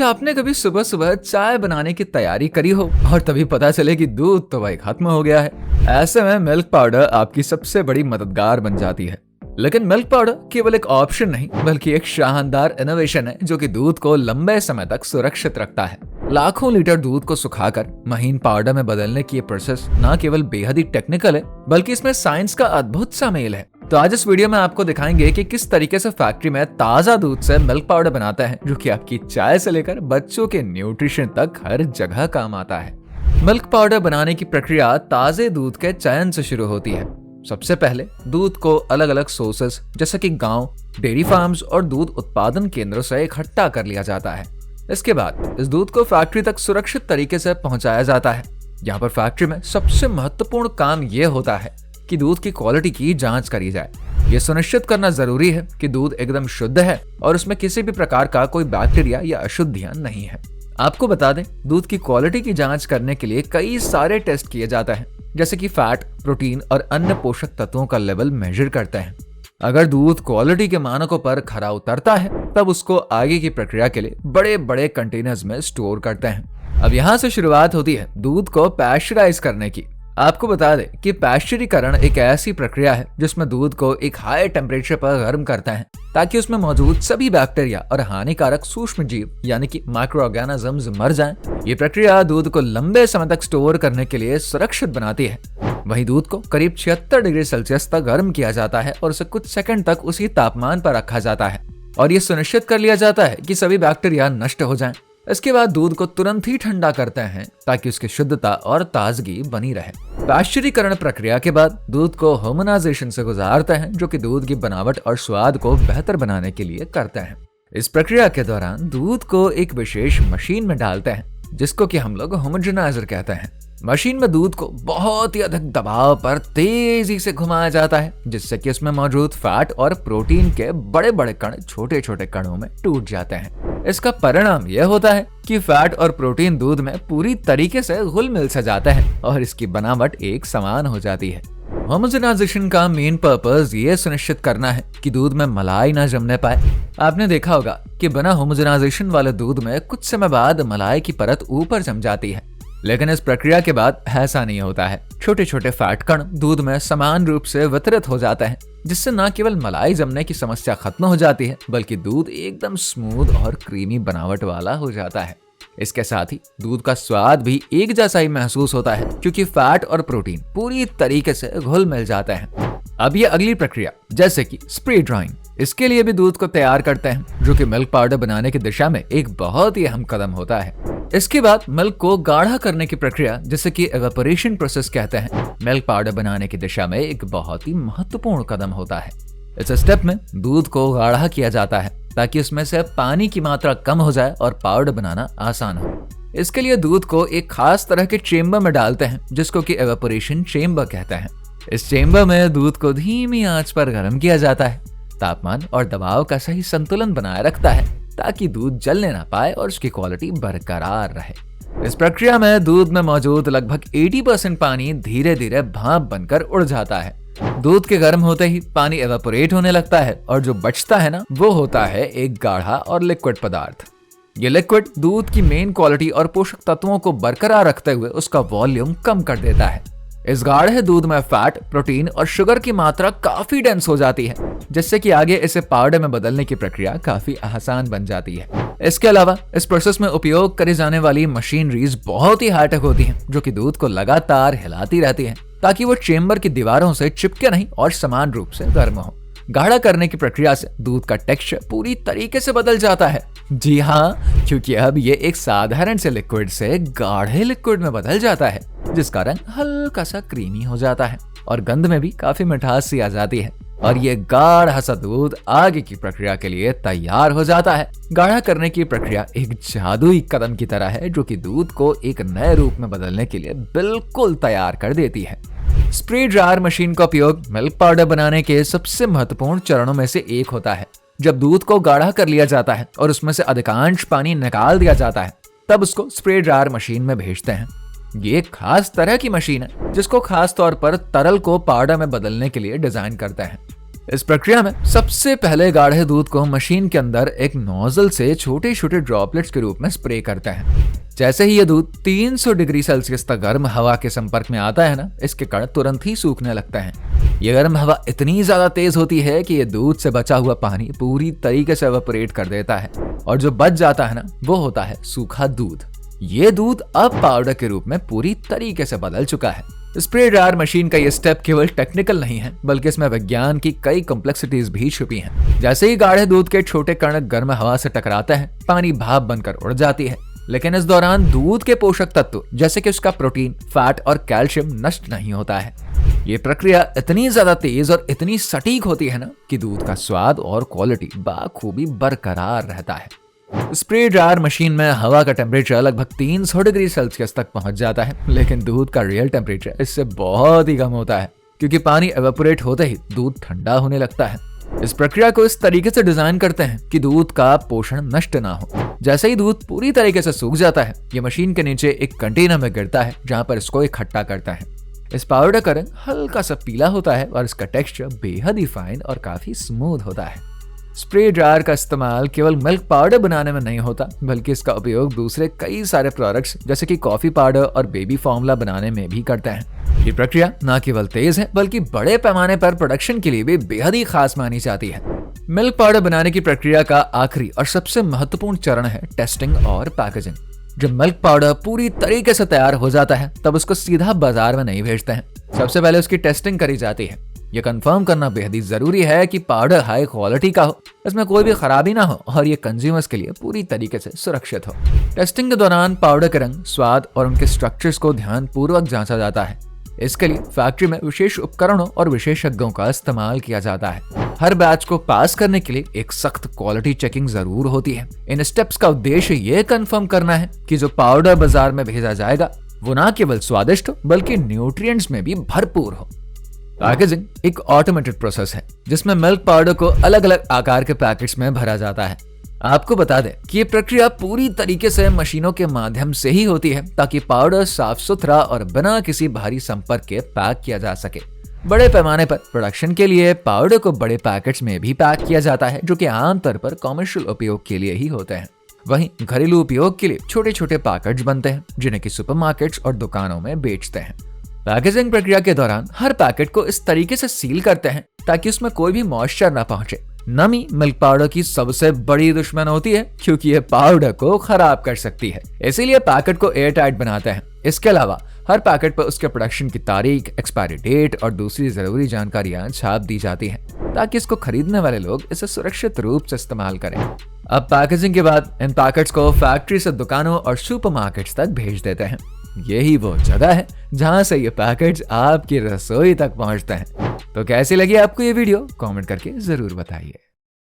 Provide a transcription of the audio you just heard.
क्या आपने कभी सुबह सुबह चाय बनाने की तैयारी करी हो और तभी पता चले कि दूध तो भाई खत्म हो गया है। ऐसे में मिल्क पाउडर आपकी सबसे बड़ी मददगार बन जाती है। लेकिन मिल्क पाउडर केवल एक ऑप्शन नहीं बल्कि एक शानदार इनोवेशन है जो कि दूध को लंबे समय तक सुरक्षित रखता है। लाखों लीटर दूध को सुखाकर महीन पाउडर में बदलने की ये प्रोसेस न केवल बेहद ही टेक्निकल है बल्कि इसमें साइंस का अद्भुत सा मेल है। तो आज इस वीडियो में आपको दिखाएंगे कि किस तरीके से फैक्ट्री में ताजा दूध से मिल्क पाउडर बनाता है जो कि आपकी चाय से लेकर बच्चों के न्यूट्रिशन तक हर जगह काम आता है। मिल्क पाउडर बनाने की प्रक्रिया ताजे दूध के चयन से शुरू होती है। सबसे पहले दूध को अलग अलग सोर्सेस जैसे कि गांव, डेयरी फार्म्स और दूध उत्पादन केंद्रों से इकट्ठा कर लिया जाता है। इसके बाद इस दूध को फैक्ट्री तक सुरक्षित तरीके से पहुंचाया जाता है। यहाँ पर फैक्ट्री में सबसे महत्वपूर्ण काम यह होता है कि दूध की क्वालिटी की जांच करी जाए। यह सुनिश्चित करना जरूरी है कि दूध एकदम शुद्ध है और उसमें किसी भी प्रकार का कोई बैक्टीरिया या अशुद्धियां नहीं है। आपको बता दें, दूध की क्वालिटी की जांच करने के लिए कई सारे टेस्ट किए जाते हैं जैसे कि फैट, प्रोटीन और अन्य पोषक तत्वों का लेवल मेजर करते हैं। अगर दूध क्वालिटी के मानकों पर खरा उतरता है तब उसको आगे की प्रक्रिया के लिए बड़े बड़े कंटेनर्स में स्टोर करते हैं। अब यहाँ से शुरुआत होती है दूध को पैस्चराइज करने की। आपको बता दें कि पैस्चरीकरण एक ऐसी प्रक्रिया है जिसमें दूध को एक हाई टेम्परेचर पर गर्म करते हैं ताकि उसमें मौजूद सभी बैक्टीरिया और हानिकारक सूक्ष्म जीव यानी कि माइक्रो ऑर्गेनिजम्स मर जाएं। ये प्रक्रिया दूध को लंबे समय तक स्टोर करने के लिए सुरक्षित बनाती है। वहीं दूध को करीब 76 डिग्री सेल्सियस तक गर्म किया जाता है और उसे कुछ सेकंड तक उसी तापमान पर रखा जाता है और ये सुनिश्चित कर लिया जाता है कि सभी बैक्टीरिया नष्ट हो जाएं। इसके बाद दूध को तुरंत ही ठंडा करते हैं ताकि उसकी शुद्धता और ताजगी बनी रहे। पैस्चरीकरण प्रक्रिया के बाद दूध को होमोनाइजेशन से गुजारते हैं जो कि दूध की बनावट और स्वाद को बेहतर बनाने के लिए करते हैं। इस प्रक्रिया के दौरान दूध को एक विशेष मशीन में डालते हैं जिसको कि हम लोग होमोजेनाइजर कहते हैं। मशीन में दूध को बहुत ही अधिक दबाव पर तेजी से घुमाया जाता है जिससे कि इसमें मौजूद फैट और प्रोटीन के बड़े बड़े कण छोटे छोटे कणों में टूट जाते हैं। इसका परिणाम यह होता है कि फैट और प्रोटीन दूध में पूरी तरीके से घुल मिल से जाते हैं और इसकी बनावट एक समान हो जाती है। होमोजेनाइजेशन का मेन पर्पस ये सुनिश्चित करना है कि दूध में मलाई ना जमने पाए। आपने देखा होगा कि बिना होमोजेनाइजेशन वाले दूध में कुछ समय बाद मलाई की परत ऊपर जम जाती है, लेकिन इस प्रक्रिया के बाद ऐसा नहीं होता है। छोटे छोटे फैट कण दूध में समान रूप से वितरित हो जाते हैं जिससे न केवल मलाई जमने की समस्या खत्म हो जाती है बल्कि दूध एकदम स्मूथ और क्रीमी बनावट वाला हो जाता है। इसके साथ ही दूध का स्वाद भी एक जैसा ही महसूस होता है क्योंकि फैट और प्रोटीन पूरी तरीके से घुल मिल जाते हैं। अब ये अगली प्रक्रिया जैसे कि स्प्रे ड्राइंग, इसके लिए भी दूध को तैयार करते हैं जो कि मिल्क पाउडर बनाने की दिशा में एक बहुत ही अहम कदम होता है। इसके बाद मिल्क को गाढ़ा करने की प्रक्रिया जिसे कि एवेपोरेशन प्रोसेस कहते हैं, मिल्क पाउडर बनाने की दिशा में एक बहुत ही महत्वपूर्ण कदम होता है। इस स्टेप में दूध को गाढ़ा किया जाता है ताकि उसमें से पानी की मात्रा कम हो जाए और पाउडर बनाना आसान हो। इसके लिए दूध को एक खास तरह के चेम्बर में डालते हैं जिसको कि एवेपोरेशन चेम्बर कहते हैं। इस चेम्बर में दूध को धीमी आंच पर गर्म किया जाता है। तापमान और दबाव का सही संतुलन बनाए रखता है ताकि दूध जलने ना पाए और उसकी क्वालिटी बरकरार रहे। इस प्रक्रिया में दूध में मौजूद लगभग 80% पानी धीरे धीरे भाप बनकर उड़ जाता है। दूध के गर्म होते ही पानी एवेपोरेट होने लगता है और जो बचता है ना वो होता है एक गाढ़ा और लिक्विड पदार्थ। ये लिक्विड दूध की मेन क्वालिटी और पोषक तत्वों को बरकरार रखते हुए उसका वॉल्यूम कम कर देता है। इस गाढ़े दूध में फैट, प्रोटीन और शुगर की मात्रा काफी डेंस हो जाती है जिससे कि आगे इसे पाउडर में बदलने की प्रक्रिया काफी आसान बन जाती है। इसके अलावा इस प्रोसेस में उपयोग करी जाने वाली मशीनरीज बहुत ही हाईटेक होती हैं जो कि दूध को लगातार हिलाती रहती हैं ताकि वो चेम्बर की दीवारों से चिपके नहीं और समान रूप से गर्म हो। गाढ़ा करने की प्रक्रिया से दूध का टेक्सचर पूरी तरीके से बदल जाता है। जी हाँ, क्योंकि अब ये एक साधारण से लिक्विड से गाढ़े लिक्विड में बदल जाता है जिसका रंग हल्का सा क्रीमी हो जाता है और गंध में भी काफी मिठास सी आ जाती है और ये गाढ़ा सा दूध आगे की प्रक्रिया के लिए तैयार हो जाता है। गाढ़ा करने की प्रक्रिया एक जादुई कदम की तरह है जो कि दूध को एक नए रूप में बदलने के लिए बिल्कुल तैयार कर देती है। स्प्रे ड्रायर मशीन का उपयोग मिल्क पाउडर बनाने के सबसे महत्वपूर्ण चरणों में से एक होता है। जब दूध को गाढ़ा कर लिया जाता है और उसमें से अधिकांश पानी निकाल दिया जाता है तब उसको स्प्रे ड्रायर मशीन में भेजते हैं। ये एक खास तरह की मशीन है जिसको खास तौर पर तरल को पाउडर में बदलने के लिए डिजाइन करते हैं। इस प्रक्रिया में सबसे पहले गाढ़े दूध को मशीन के अंदर एक नोजल से छोटे छोटे ड्रॉपलेट्स के रूप में स्प्रे करते हैं। जैसे ही ये दूध 300 डिग्री सेल्सियस तक गर्म हवा के संपर्क में आता है ना, इसके कण तुरंत ही सूखने लगते हैं। ये गर्म हवा इतनी ज्यादा तेज होती है कि ये दूध से बचा हुआ पानी पूरी तरीके से एवापोरेट कर देता है और जो बच जाता है ना, वो होता है सूखा दूध। ये दूध अब पाउडर के रूप में पूरी तरीके से बदल चुका है। स्प्रे ड्रायर मशीन का ये स्टेप केवल टेक्निकल नहीं है, बल्कि इसमें विज्ञान की कई कॉम्प्लेक्सिटीज भी छुपी हैं। जैसे ही गाढ़े दूध के छोटे कण गर्म हवा से टकराते हैं, पानी भाप बनकर उड़ जाती है, लेकिन इस दौरान दूध के पोषक तत्व जैसे कि उसका प्रोटीन, फैट और कैल्शियम नष्ट नहीं होता है। ये प्रक्रिया इतनी ज्यादा तेज और इतनी सटीक होती है ना कि दूध का स्वाद और क्वालिटी बाखूबी बरकरार रहता है। स्प्रे ड्रायर मशीन में हवा का टेम्परेचर लगभग 300 डिग्री सेल्सियस तक पहुंच जाता है, लेकिन दूध का रियल टेम्परेचर इससे बहुत ही कम होता है, क्योंकि पानी एवेपोरेट होते ही दूध ठंडा होने लगता है। इस प्रक्रिया को इस तरीके से डिजाइन करते हैं कि दूध का पोषण नष्ट ना हो। जैसे ही दूध पूरी तरीके से सूख जाता है, ये मशीन के नीचे एक कंटेनर में गिरता है, जहां पर इसको इकट्ठा करता है। इस पाउडर का रंग हल्का सा पीला होता है और इसका टेक्सचर बेहद ही फाइन और काफी स्मूथ होता है। स्प्रे ड्रायर का इस्तेमाल केवल मिल्क पाउडर बनाने में नहीं होता, बल्कि इसका उपयोग दूसरे कई सारे प्रोडक्ट्स जैसे कि कॉफी पाउडर और बेबी फॉर्मूला बनाने में भी करते हैं। ये प्रक्रिया न केवल तेज है, बल्कि बड़े पैमाने पर प्रोडक्शन के लिए भी बेहद ही खास मानी जाती है। मिल्क पाउडर बनाने की प्रक्रिया का आखिरी और सबसे महत्वपूर्ण चरण है टेस्टिंग और पैकेजिंग। जब मिल्क पाउडर पूरी तरीके से तैयार हो जाता है, तब उसको सीधा बाजार में नहीं भेजते हैं। सबसे पहले उसकी टेस्टिंग करी जाती है। यह कंफर्म करना बेहद ही जरूरी है कि पाउडर हाई क्वालिटी का हो, इसमें कोई भी खराबी ना हो और ये कंज्यूमर्स के लिए पूरी तरीके से सुरक्षित हो। टेस्टिंग के दौरान पाउडर के रंग, स्वाद और उनके स्ट्रक्चर्स को ध्यानपूर्वक जांचा जाता है। इसके लिए फैक्ट्री में विशेष उपकरणों और विशेषज्ञों का इस्तेमाल किया जाता है। हर बैच को पास करने के लिए एक सख्त क्वालिटी चेकिंग जरूर होती है। इन स्टेप्स का उद्देश्य ये कंफर्म करना है कि जो पाउडर बाजार में भेजा जाएगा वो न केवल स्वादिष्ट हो, बल्कि न्यूट्रिएंट्स में भी भरपूर हो। पैकेजिंग एक ऑटोमेटेड प्रोसेस है, जिसमें मिल्क पाउडर को अलग अलग आकार के पैकेट्स में भरा जाता है। आपको बता दें कि ये प्रक्रिया पूरी तरीके से मशीनों के माध्यम से ही होती है, ताकि पाउडर साफ सुथरा और बिना किसी भारी संपर्क के पैक किया जा सके। बड़े पैमाने पर प्रोडक्शन के लिए पाउडर को बड़े पैकेट्स में भी पैक किया जाता है, जो कि आमतौर पर कॉमर्शियल उपयोग के लिए ही होते हैं। वहीं घरेलू उपयोग के लिए छोटे छोटे पैकेट्स बनते हैं, जिन्हें कि सुपरमार्केट्स और दुकानों में बेचते हैं। पैकेजिंग प्रक्रिया के दौरान हर पैकेट को इस तरीके से सील करते हैं ताकि उसमें कोई भी मॉइस्चर ना पहुंचे। नमी मिल्क पाउडर की सबसे बड़ी दुश्मन होती है, क्योंकि यह पाउडर को खराब कर सकती है। इसीलिए पैकेट को एयर टाइट बनाते हैं। इसके अलावा हर पैकेट पर उसके प्रोडक्शन की तारीख, एक्सपायरी डेट और दूसरी जरूरी जानकारियां छाप दी जाती हैं, ताकि इसको खरीदने वाले लोग इसे सुरक्षित रूप से इस्तेमाल करें। अब पैकेजिंग के बाद इन पैकेट्स को फैक्ट्री से दुकानों और सुपरमार्केट्स तक भेज देते हैं। यही वो जगह है जहां से ये पैकेट्स आपकी रसोई तक पहुंचते हैं। तो कैसी लगी आपको ये वीडियो? कमेंट करके जरूर बताइए।